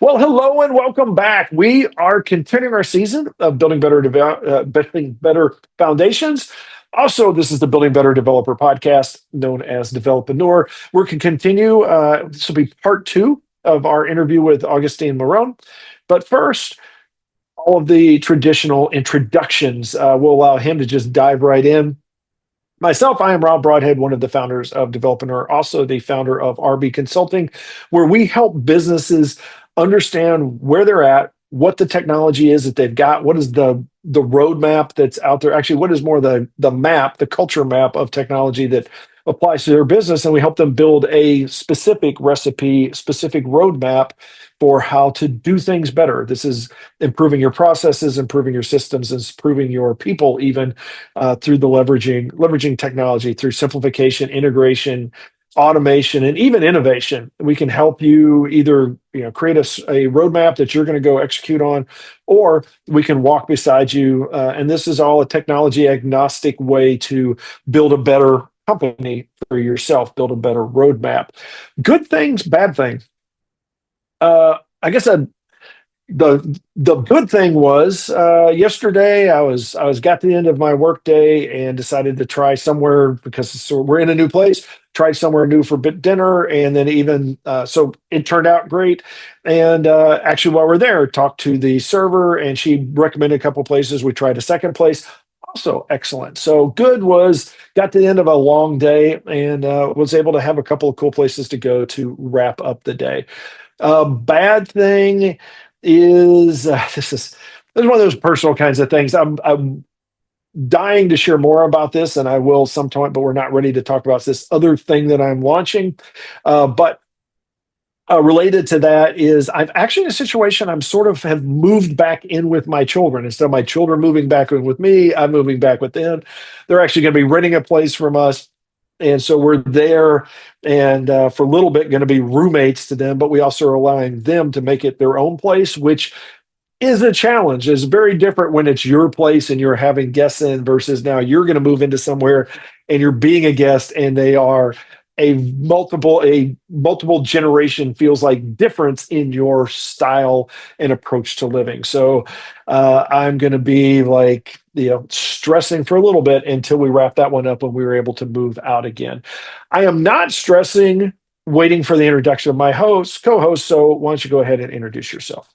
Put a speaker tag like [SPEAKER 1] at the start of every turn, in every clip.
[SPEAKER 1] Well, hello and welcome back. We are continuing our season of building better foundations. Also, this is the Building Better Developer podcast, known as Developreneur. We're going to continue. This will be part two of our interview with Agustin Morrone. But first, all of the traditional introductions will allow him to just dive right in. Myself, I am Rob Broadhead, one of the founders of Developreneur, also the founder of RB Consulting, where we help businesses understand where they're at, what the technology is that they've got, what is the roadmap that's out there. Actually, what is more the map, the culture map of technology that applies to their business, and we help them build a specific recipe, specific roadmap for how to do things better. This is improving your processes, improving your systems, and improving your people, even through the leveraging technology, through simplification, integration, automation, and even innovation. We can help you either create a roadmap that you're going to go execute on, or we can walk beside you. And this is all a technology agnostic way to build a better company for yourself, build a better roadmap. Good things, bad things. I guess the good thing was yesterday I was got to the end of my work day and decided to try somewhere, because we're in a new place. Try somewhere new for dinner, and then even so it turned out great. And actually, while we're there, talked to the server, and she recommended a couple places. We tried a second place. Also excellent. So good was got to the end of a long day and was able to have a couple of cool places to go to wrap up the day. Bad thing is this is one of those personal kinds of things. I'm dying to share more about this, and I will sometime, but we're not ready to talk about this other thing that I'm launching. But related to that is I'm actually in a situation I'm sort of have moved back in with my children. Instead of my children moving back in with me, I'm moving back with them. They're actually going to be renting a place from us. And so we're there, and for a little bit going to be roommates to them, but we also are allowing them to make it their own place, which is a challenge. It's very different when it's your place and you're having guests in versus now you're going to move into somewhere and you're being a guest and they are a multiple generation feels like difference in your style and approach to living. So I'm going to be like, stressing for a little bit until we wrap that one up when we were able to move out again. I am not stressing waiting for the introduction of my co-host. So why don't you go ahead and introduce yourself?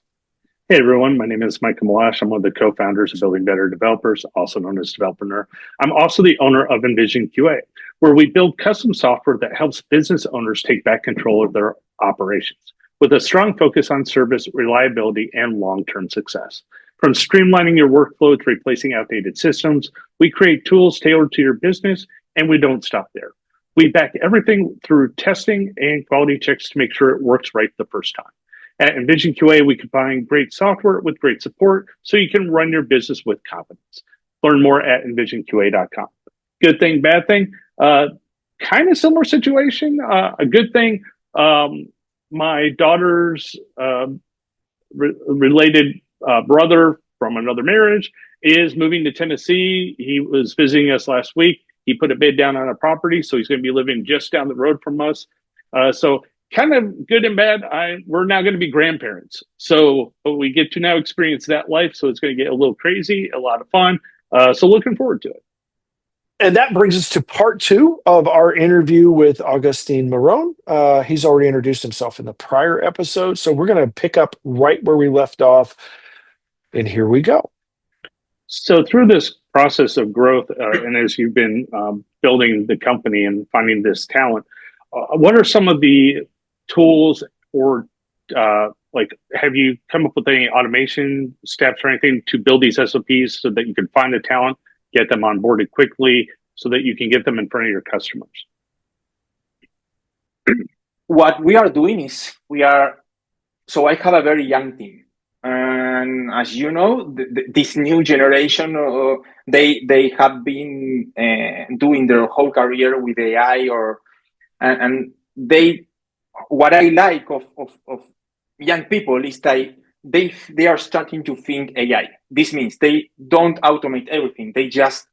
[SPEAKER 2] Hey everyone, my name is Michael Meloche. I'm one of the co-founders of Building Better Developers, also known as Developreneur. I'm also the owner of Envision QA, where we build custom software that helps business owners take back control of their operations, with a strong focus on service, reliability, and long-term success. From streamlining your workflow to replacing outdated systems, we create tools tailored to your business, and we don't stop there. We back everything through testing and quality checks to make sure it works right the first time. At Envision QA, we combine great software with great support so you can run your business with confidence. Learn more at envisionqa.com. Good thing, bad thing, kind of similar situation. A good thing, my daughter's related brother from another marriage is moving to Tennessee. He was visiting us last week. He put a bid down on a property, so he's going to be living just down the road from us. So kind of good and bad. We're now going to be grandparents. So we get to now experience that life. So it's going to get a little crazy, a lot of fun. So looking forward to it.
[SPEAKER 1] And that brings us to part two of our interview with Agustin Morrone. He's already introduced himself in the prior episode. So we're going to pick up right where we left off. And here we go.
[SPEAKER 2] So through this process of growth, and as you've been building the company and finding this talent, what are some of the tools or have you come up with any automation steps or anything to build these SOPs so that you can find the talent, get them onboarded quickly so that you can get them in front of your customers?
[SPEAKER 3] What we are doing is so I have a very young team. And as you know, this new generation, they have been doing their whole career with AI and what I like of young people is that they are starting to think AI. This means they don't automate everything. They just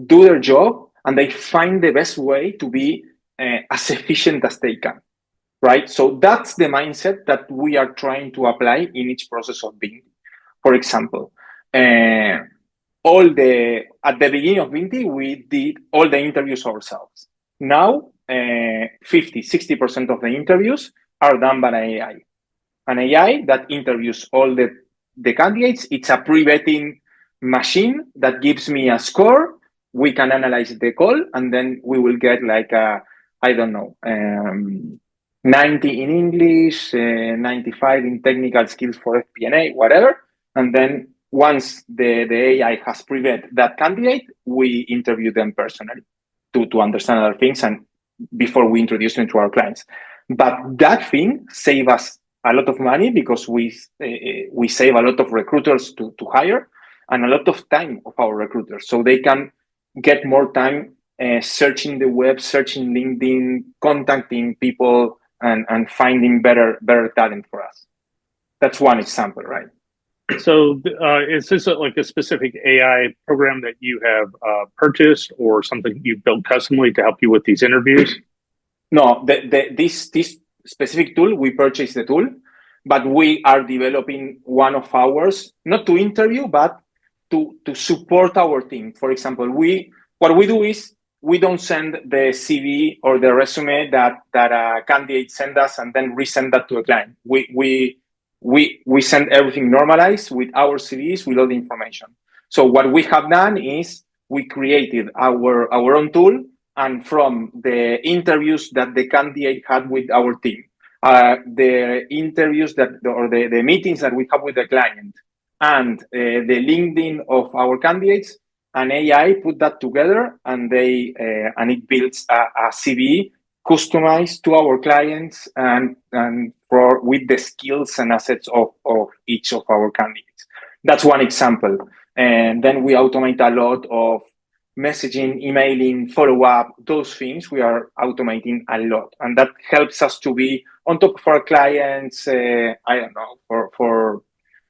[SPEAKER 3] do their job and they find the best way to be as efficient as they can, right? So that's the mindset that we are trying to apply in each process of Vintti. For example, at the beginning of Vintti, we did all the interviews ourselves. Now, 50-60% of the interviews are done by AI. An AI that interviews all the candidates. It's a pre-vetting machine that gives me a score. We can analyze the call, and then we will get like a, I don't know, 90 in English, 95 in technical skills for FP&A, whatever. And then once the AI has pre-vet that candidate, we interview them personally to understand other things and before we introduce them to our clients. But that thing saves us a lot of money because we save a lot of recruiters to hire and a lot of time of our recruiters. So they can get more time searching the web, searching LinkedIn, contacting people, and finding better talent for us. That's one example, right?
[SPEAKER 2] So is this like a specific AI program that you have purchased or something you've built customly to help you with these interviews?
[SPEAKER 3] No, this specific tool, we purchased the tool, but we are developing one of ours, not to interview, but to support our team. For example, what we do is we don't send the CV or the resume that a candidate send us and then resend that to a client. We send everything normalized with our CVs, with all the information. So what we have done is we created our own tool, and from the interviews that the candidate had with our team, the interviews the meetings that we have with the client, and the LinkedIn of our candidates, an AI put that together, and it builds a CV customized to our clients and with the skills and assets of each of our candidates. That's one example. And then we automate a lot of messaging, emailing, follow-up, those things we are automating a lot. And that helps us to be on top of our clients, I don't know, for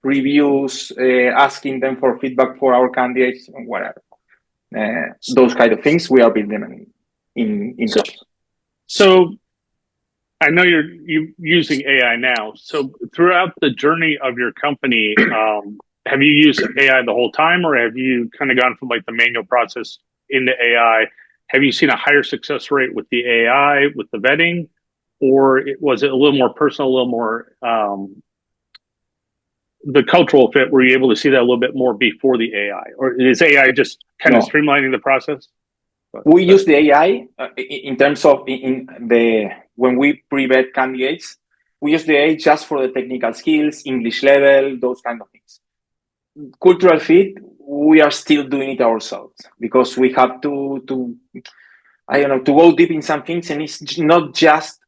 [SPEAKER 3] reviews, asking them for feedback for our candidates, whatever. Those kind of things we are building in-house.
[SPEAKER 2] So I know you're using AI now. So throughout the journey of your company, have you used AI the whole time, or have you kind of gone from like the manual process into AI? Have you seen a higher success rate with the AI, with the vetting, or was it a little more personal, a little more the cultural fit? Were you able to see that a little bit more before the AI, or is AI just kind of streamlining the process?
[SPEAKER 3] We use the AI in terms of when we pre-vet candidates, we use the AI just for the technical skills, English level, those kind of things. Cultural fit, we are still doing it ourselves because we have to go deep in some things, and it's not just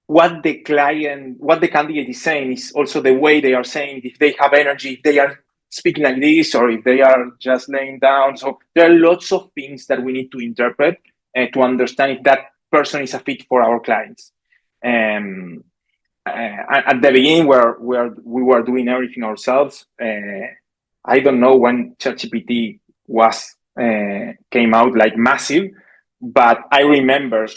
[SPEAKER 3] what the candidate is saying, is also the way they are saying, if they have energy, if they are speaking like this, or if they are just laying down. So there are lots of things that we need to interpret to understand if that person is a fit for our clients. At the beginning, where we were doing everything ourselves, I don't know when ChatGPT came out like massive, but I remember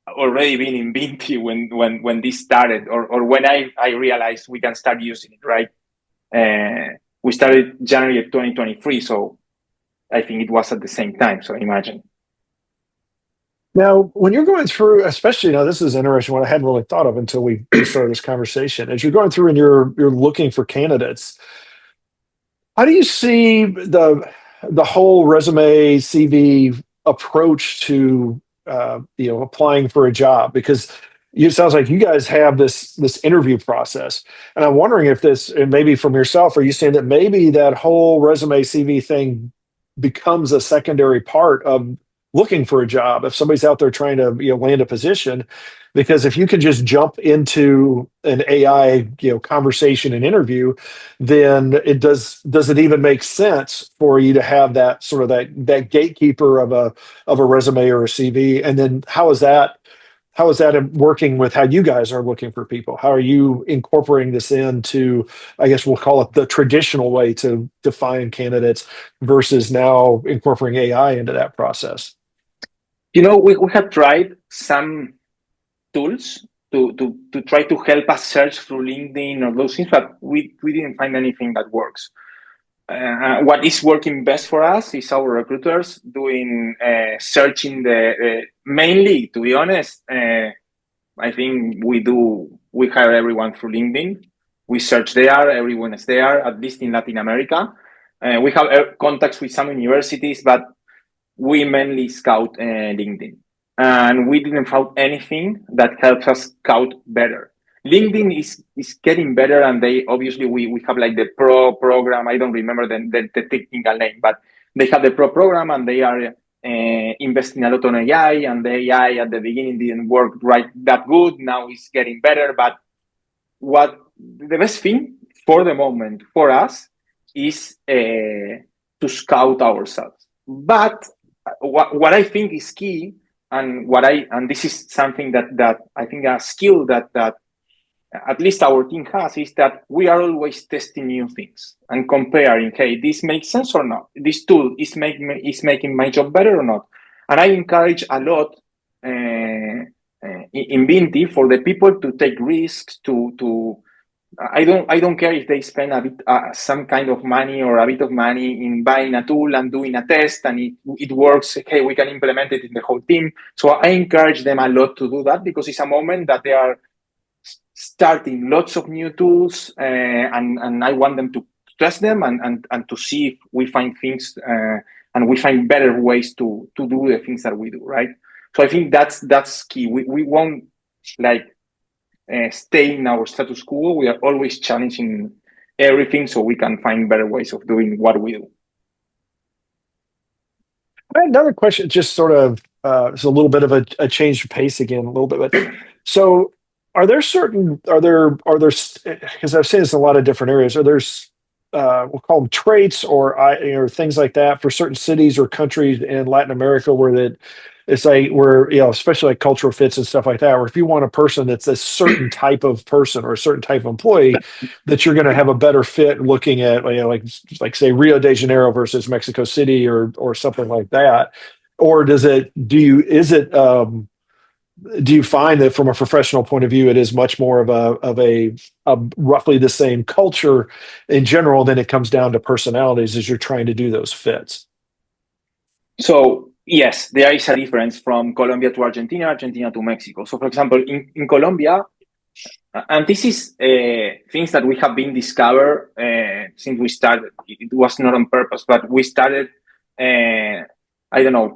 [SPEAKER 3] already being in Vintti when this started, or when I realized we can start using it, right? We started January of 2023, so I think it was at the same time. So imagine.
[SPEAKER 1] Now, when you're going through, especially, this is interesting, what I hadn't really thought of until we started this conversation. As you're going through and you're looking for candidates, how do you see the whole resume CV approach to applying for a job? Because it sounds like you guys have this interview process, and I'm wondering if this, and maybe from yourself, are you saying that maybe that whole resume CV thing becomes a secondary part of looking for a job if somebody's out there trying to land a position? Because if you can just jump into an AI conversation and interview, then does it even make sense for you to have that sort of that gatekeeper of a resume or a CV? And then how is that working with how you guys are looking for people? How are you incorporating this into, I guess we'll call it the traditional way to define candidates versus now incorporating AI into that process?
[SPEAKER 3] We have tried some tools to try to help us search through LinkedIn or those things, but we didn't find anything that works. What is working best for us is our recruiters doing searching mainly, to be honest. I think we hire everyone through LinkedIn. We search there, everyone is there, at least in Latin America. We have contacts with some universities, but we mainly scout LinkedIn. And we didn't find anything that helps us scout better. LinkedIn is getting better, and they obviously we have like the pro program. I don't remember the technical name, but they have the pro program, and they are investing a lot on AI. And the AI at the beginning didn't work right that good. Now it's getting better. But what the best thing for the moment for us is to scout ourselves. But what I think is key, and this is something that I think a skill that at least our team has, is that we are always testing new things and comparing, hey, this makes sense or not? This tool is making my job better or not? And I encourage a lot in Vintti for the people to take risks. I don't care if they spend a bit some kind of money or a bit of money in buying a tool and doing a test, and it works. Hey, we can implement it in the whole team. So I encourage them a lot to do that, because it's a moment that they are starting lots of new tools, and I want them to test them and to see if we find things and we find better ways to do the things that we do, right? So I think that's key. We won't like stay in our status quo. We are always challenging everything so we can find better ways of doing what we do.
[SPEAKER 1] I had another question, just sort of it's a little bit of a change of pace again, a little bit. But so are there because I've seen this in a lot of different areas, are there we'll call them traits or things like that for certain cities or countries in Latin America where it's like where, especially like cultural fits and stuff like that, where if you want a person that's a certain type of person or a certain type of employee, that you're going to have a better fit looking at, like say Rio de Janeiro versus Mexico City or something like that. Or do you find that from a professional point of view, it is much more of a roughly the same culture in general, than it comes down to personalities as you're trying to do those fits?
[SPEAKER 3] So yes, there is a difference from Colombia to Argentina, Argentina to Mexico. So for example, in Colombia, and this is things that we have been discovered since we started. It was not on purpose, but we started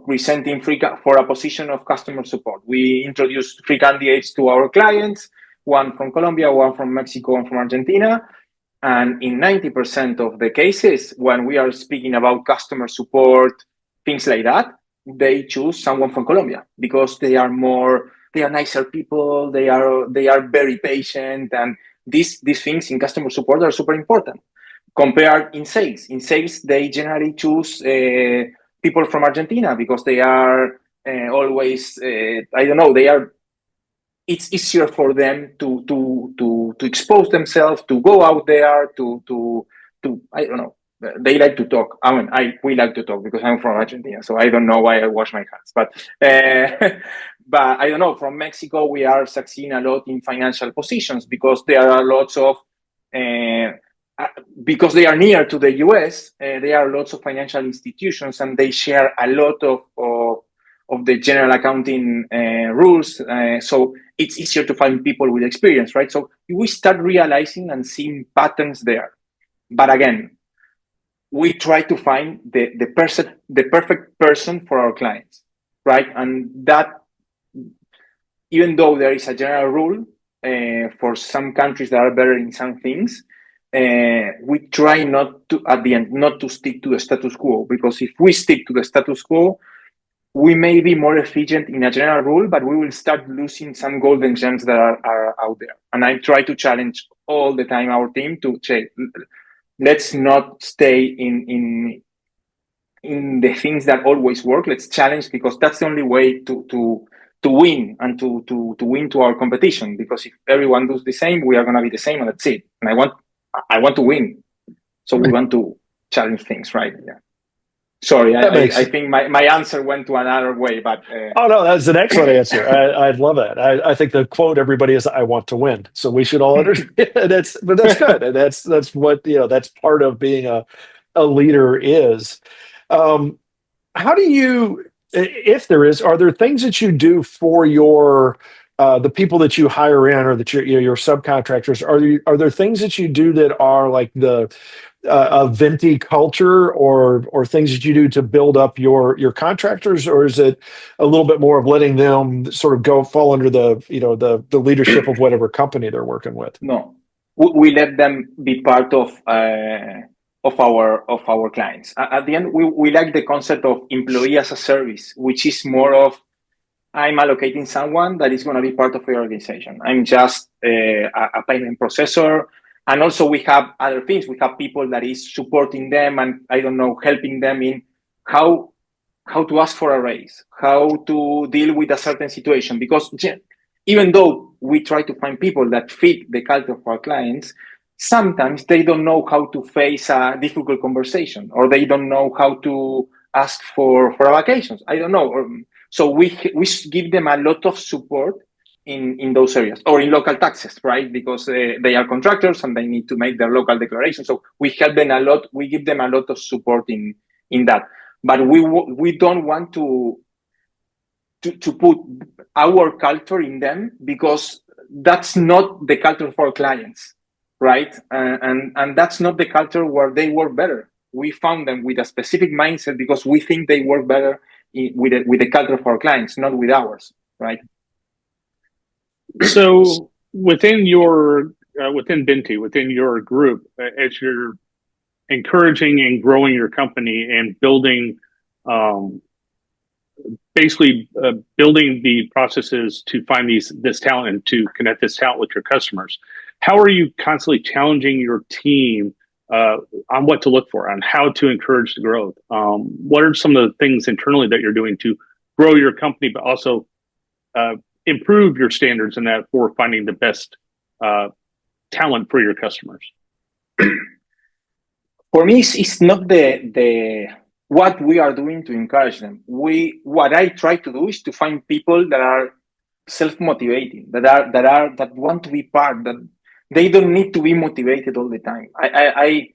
[SPEAKER 3] presenting for a position of customer support. We introduced 3 candidates to our clients, one from Colombia, one from Mexico, and from Argentina. And in 90% of the cases, when we are speaking about customer support, things like that, they choose someone from Colombia because they are nicer people. They are very patient. And these things in customer support are super important. Compared in sales. In sales, they generally choose people from Argentina because they are always, it's easier for them to expose themselves, to go out there, they like to talk. We like to talk because I'm from Argentina, so I don't know why I wash my hands. But but I don't know. From Mexico, we are succeeding a lot in financial positions because there are lots of because they are near to the US. There are lots of financial institutions, and they share a lot of the general accounting rules. So it's easier to find people with experience, right? So we start realizing and seeing patterns there. But again, we try to find the perfect person for our clients, right? And that, even though there is a general rule for some countries that are better in some things, we try not to stick to the status quo, because if we stick to the status quo, we may be more efficient in a general rule, but we will start losing some golden gems that are out there. And I try to challenge all the time our team to say, let's not stay in the things that always work. Let's challenge, because that's the only way to win and to win to our competition. Because if everyone does the same, we are going to be the same, and that's it. And I want to win, so we want to challenge things, right? Yeah. Sorry,
[SPEAKER 1] That makes
[SPEAKER 3] I think my answer went to another way, but
[SPEAKER 1] Oh no, that's an excellent answer. I love it. I think the quote everybody is "I want to win," so we should all understand. But that's good, and that's what that's part of being a leader is. Um, how do you, if there is, are there things that you do for your the people that you hire in or that your subcontractors? Are there things that you do that are like the a Vintti culture or things that you do to build up your contractors, or is it a little bit more of letting them sort of go fall under the the leadership of whatever company they're working with?
[SPEAKER 3] no, we let them be part of our clients. At the end, we like the concept of employee as a service, which is more of I'm allocating someone that is going to be part of the organization. I'm just a payment processor. And also we have other things. We have people that is supporting them and I don't know, helping them in how to ask for a raise, how to deal with a certain situation. Because even though we try to find people that fit the culture of our clients, sometimes they don't know how to face a difficult conversation or they don't know how to ask for vacations. I don't know. So we give them a lot of support in those areas or in local taxes, right? Because they are contractors and they need to make their local declaration. So we help them a lot. We give them a lot of support in that. But we don't want to put our culture in them because that's not the culture for clients, right? And that's not the culture where they work better. We found them with a specific mindset because we think they work better with the culture of our clients, not with ours, right?
[SPEAKER 2] So within your within Vintti, within your group, as you're encouraging and growing your company and building, um, basically building the processes to find this talent and to connect this talent with your customers, how are you constantly challenging your team on what to look for, on how to encourage the growth? What are some of the things internally that you're doing to grow your company, but also uh, improve your standards in that for finding the best talent for your customers?
[SPEAKER 3] For me, it's not the what we are doing to encourage them. What I try to do is to find people that are self-motivating, that want to be part, that they don't need to be motivated all the time. I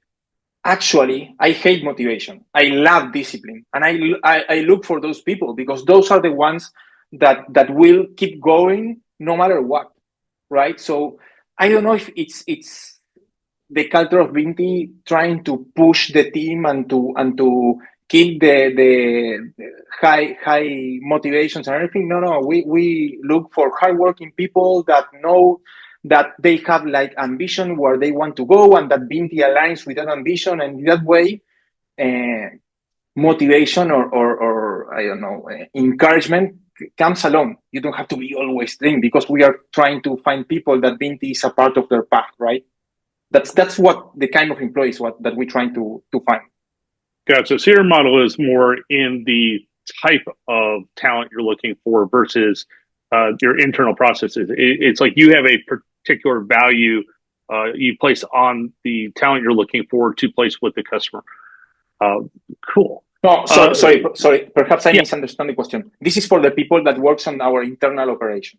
[SPEAKER 3] actually I hate motivation. I love discipline, and I look for those people because those are the ones that will keep going no matter what, right? So I don't know if it's the culture of Vinti trying to push the team and to keep the high motivations and everything. No. We look for hardworking people that know that they have like ambition where they want to go and that Vinti aligns with that ambition, and in that way, motivation or I don't know, encouragement comes along. You don't have to be always thing because we are trying to find people that Vinti is a part of their path, right? That's what the kind of employees that we're trying to find.
[SPEAKER 2] Gotcha. So your model is more in the type of talent you're looking for versus your internal processes. It's like you have a particular value you place on the talent you're looking for to place with the customer. Cool.
[SPEAKER 3] No, sorry. Perhaps I
[SPEAKER 2] Yeah.
[SPEAKER 3] misunderstand the question. This is for the people that works on our internal operation,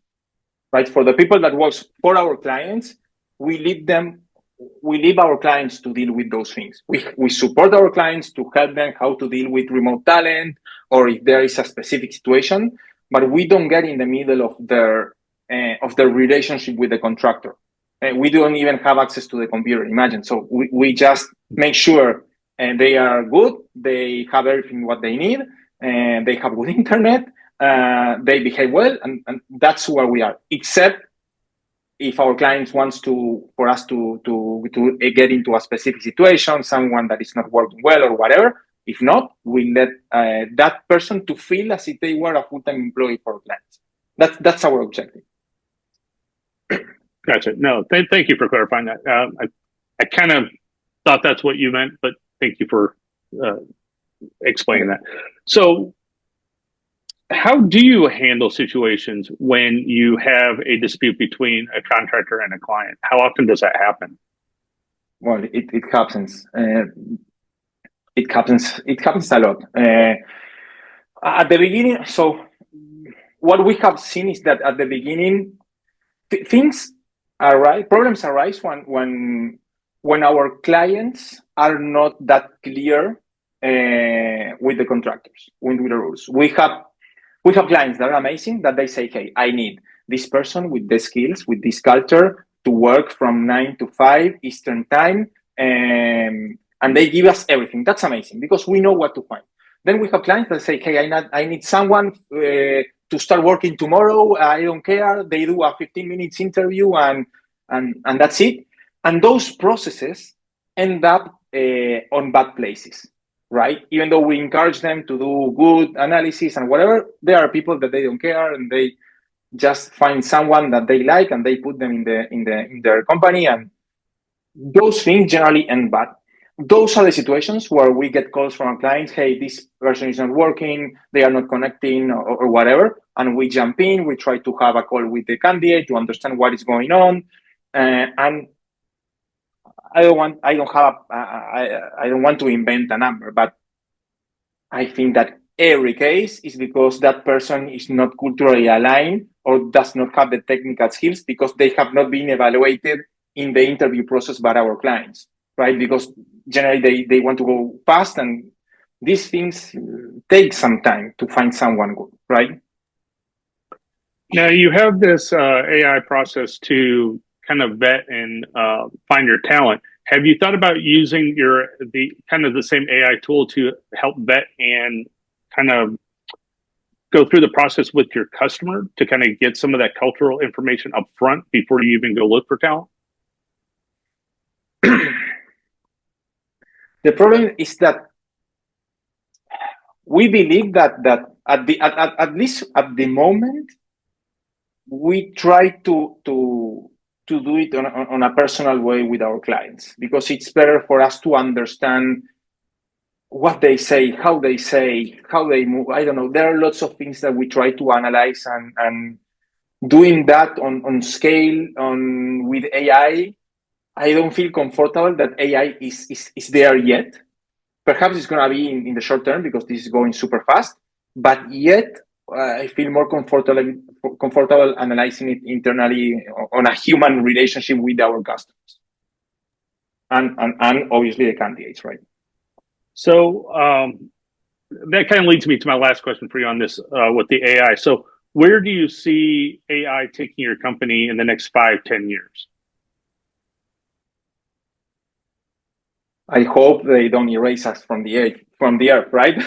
[SPEAKER 3] right? For the people that works for our clients, we leave our clients to deal with those things. We support our clients to help them how to deal with remote talent or if there is a specific situation, but we don't get in the middle of their relationship with the contractor. We don't even have access to the computer, imagine. So we just make sure they are good, they have everything what they need, and they have good internet, they behave well, and that's where we are. Except if our clients wants for us to get into a specific situation, someone that is not working well or whatever. If not, we let that person to feel as if they were a full-time employee for our clients. That's our objective.
[SPEAKER 2] Gotcha. No, thank you for clarifying that. I kind of thought that's what you meant, but thank you for explaining that. So how do you handle situations when you have a dispute between a contractor and a client? How often does that happen?
[SPEAKER 3] Well, it happens. It happens. It happens a lot. At the beginning, so what we have seen is that at the beginning, things arise, problems arise when our clients are not that clear with the contractors, with the rules. We have clients that are amazing that they say, "Hey, I need this person with the skills, with this culture to work from 9 to 5 Eastern time," and they give us everything. That's amazing because we know what to find. Then we have clients that say, "Hey, I need someone to start working tomorrow. I don't care." They do a 15 minutes interview and that's it. And those processes end up on bad places, right? Even though we encourage them to do good analysis and whatever, there are people that they don't care and they just find someone that they like and they put them in their company, and those things generally end bad. Those are the situations where we get calls from our clients, "Hey, this person is not working, they are not connecting," or whatever. And we jump in, we try to have a call with the candidate to understand what is going on. And I don't want to invent a number, but I think that every case is because that person is not culturally aligned or does not have the technical skills because they have not been evaluated in the interview process by our clients, right? Because generally they want to go fast, and these things take some time to find someone good, right?
[SPEAKER 2] Now you have this AI process to kind of vet and find your talent. Have you thought about using the same AI tool to help vet and kind of go through the process with your customer to kind of get some of that cultural information up front before you even go look for talent?
[SPEAKER 3] The problem is that we believe that at least at the moment we try to do it on a personal way with our clients because it's better for us to understand what they say, how they move. I don't know. There are lots of things that we try to analyze, and doing that on scale with AI. I don't feel comfortable that AI is there yet. Perhaps it's going to be in the short term because this is going super fast, but yet I feel more comfortable analyzing it internally on a human relationship with our customers and obviously the candidates, right?
[SPEAKER 2] So that kind of leads me to my last question for you on this with the AI. So where do you see AI taking your company in the next 5-10 years?
[SPEAKER 3] I hope they don't erase us from the earth, right?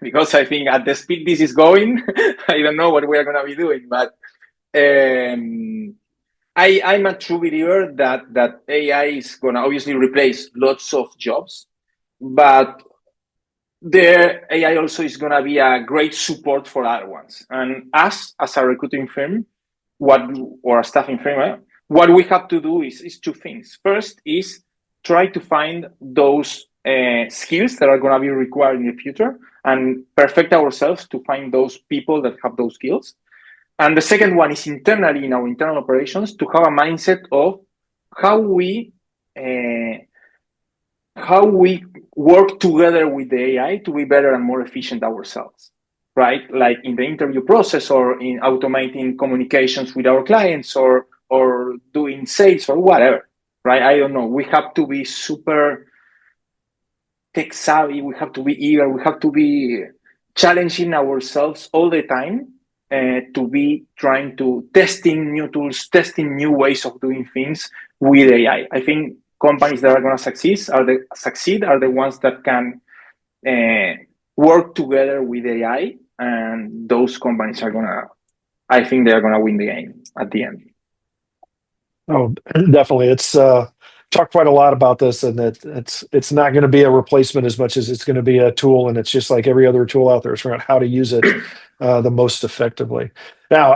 [SPEAKER 3] Because I think at the speed this is going, I don't know what we are going to be doing. But I'm a true believer that AI is going to obviously replace lots of jobs, but the AI also is going to be a great support for other ones. And us as a recruiting firm, or a staffing firm, what we have to do is two things. First is try to find those skills that are going to be required in the future and perfect ourselves to find those people that have those skills. And the second one is internally in our internal operations to have a mindset of how we work together with the AI to be better and more efficient ourselves, right? Like in the interview process or in automating communications with our clients or doing sales or whatever, right? I don't know. We have to be super tech savvy. We have to be eager. We have to be challenging ourselves all the time to be trying to testing new tools, testing new ways of doing things with AI. I think companies that are going to succeed are the ones that can work together with AI, and those companies I think they're going to win the game at the end.
[SPEAKER 1] Oh, definitely. It's talked quite a lot about this, and that it's not going to be a replacement as much as it's going to be a tool, and it's just like every other tool out there. It's around how to use it the most effectively. Now,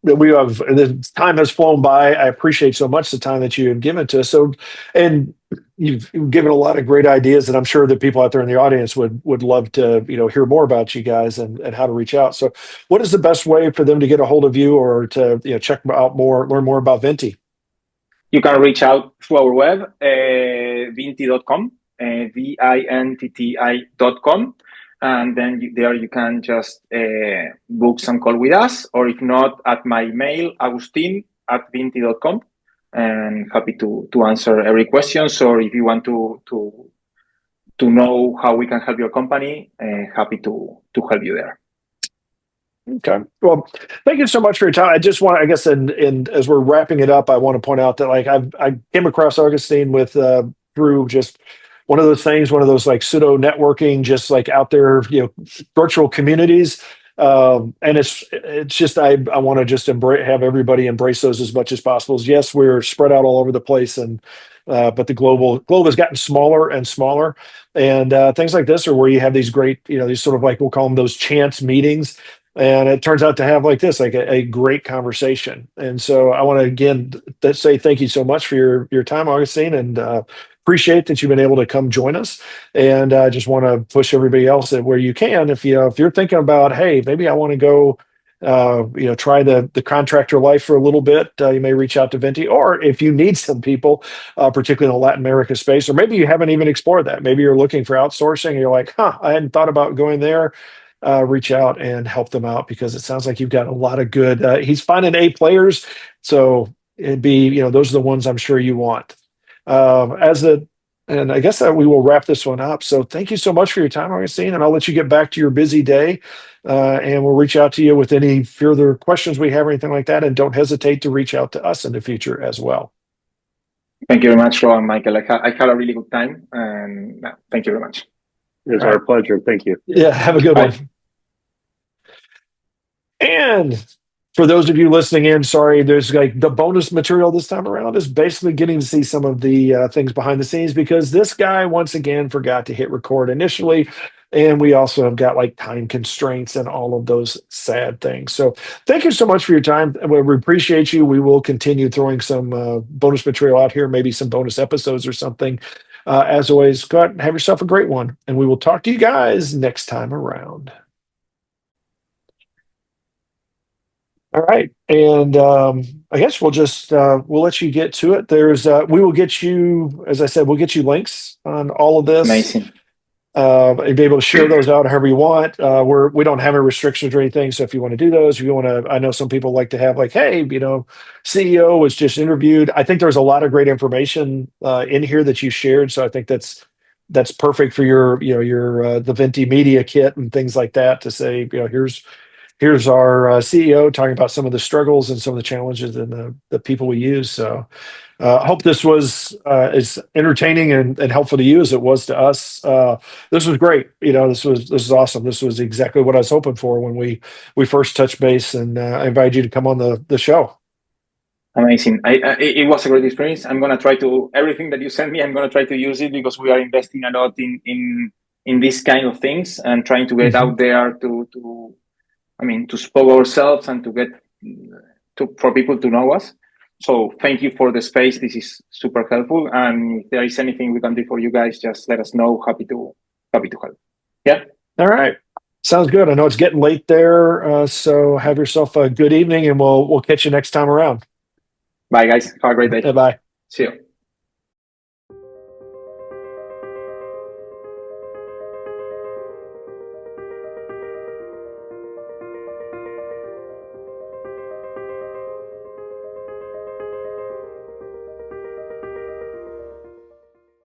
[SPEAKER 1] the time has flown by. I appreciate so much the time that you have given to us. So, and you've given a lot of great ideas, and I'm sure that people out there in the audience would love to hear more about you guys and how to reach out. So, what is the best way for them to get a hold of you or to check out more, learn more about Vintti?
[SPEAKER 3] You can reach out through our web, vintti.com. vintti.com. And then there you can just book some call with us, or if not, at my mail, agustin@vintti.com. And happy to answer every questions, or if you want to know how we can help your company, happy to help you there.
[SPEAKER 1] Okay. Well, thank you so much for your time. I just want, I guess, and as we're wrapping it up, I want to point out that like I came across Augustine with through just one of those things, one of those like pseudo networking, just like out there, virtual communities. And it's just I want to just have everybody embrace those as much as possible. Yes, we're spread out all over the place, and but the globe has gotten smaller and smaller, and things like this are where you have these great, these sort of like, we'll call them those chance meetings. And it turns out to have like this, like a great conversation. And so I want to again say thank you so much for your time, Augustine, and appreciate that you've been able to come join us. And I just want to push everybody else that where you can, if you're thinking about, hey, maybe I want to go, try the contractor life for a little bit, you may reach out to Vintti. Or if you need some people, particularly in the Latin America space, or maybe you haven't even explored that. Maybe you're looking for outsourcing and you're like, I hadn't thought about going there. Reach out and help them out, because it sounds like you've got a lot of good, he's finding A players. So it'd be, those are the ones I'm sure you want. And I guess that we will wrap this one up. So thank you so much for your time, Augustine, and I'll let you get back to your busy day. And we'll reach out to you with any further questions we have or anything like that. And don't hesitate to reach out to us in the future as well.
[SPEAKER 3] Thank you very much, Ron and Michael. I had a really good time, and thank you very much.
[SPEAKER 2] It's our pleasure. Thank you.
[SPEAKER 1] Yeah, have a good one. And for those of you listening in, sorry, there's like the bonus material this time around is basically getting to see some of the things behind the scenes, because this guy once again forgot to hit record initially. And we also have got like time constraints and all of those sad things. So thank you so much for your time. We appreciate you. We will continue throwing some bonus material out here, maybe some bonus episodes or something. As always, go out and have yourself a great one. And we will talk to you guys next time around. All right. And I guess we'll just, we'll let you get to it. We will get you, as I said, we'll get you links on all of this.
[SPEAKER 3] Amazing.
[SPEAKER 1] And be able to share those out however you want. We don't have any restrictions or anything. So if you want to do those, if you want to, I know some people like to have like, hey, CEO was just interviewed. I think there's a lot of great information in here that you shared. So I think that's perfect for your the Vintti media kit and things like that, to say, here's our CEO talking about some of the struggles and some of the challenges and the people we use. So I hope this was as entertaining and helpful to you as it was to us. This was great. This is awesome. This was exactly what I was hoping for when we first touched base, and I invited you to come on the show.
[SPEAKER 3] Amazing. It was a great experience. I'm going to try to, everything that you sent me, I'm going to try to use it, because we are investing a lot in these kind of things and trying to get out there to spoke ourselves and to get for people to know us. So thank you for the space. This is super helpful. And if there is anything we can do for you guys, just let us know. Happy to help. Yeah.
[SPEAKER 1] All right. Sounds good. I know it's getting late there. So have yourself a good evening, and we'll catch you next time around.
[SPEAKER 3] Bye, guys. Have a great day.
[SPEAKER 1] Bye.
[SPEAKER 3] See you.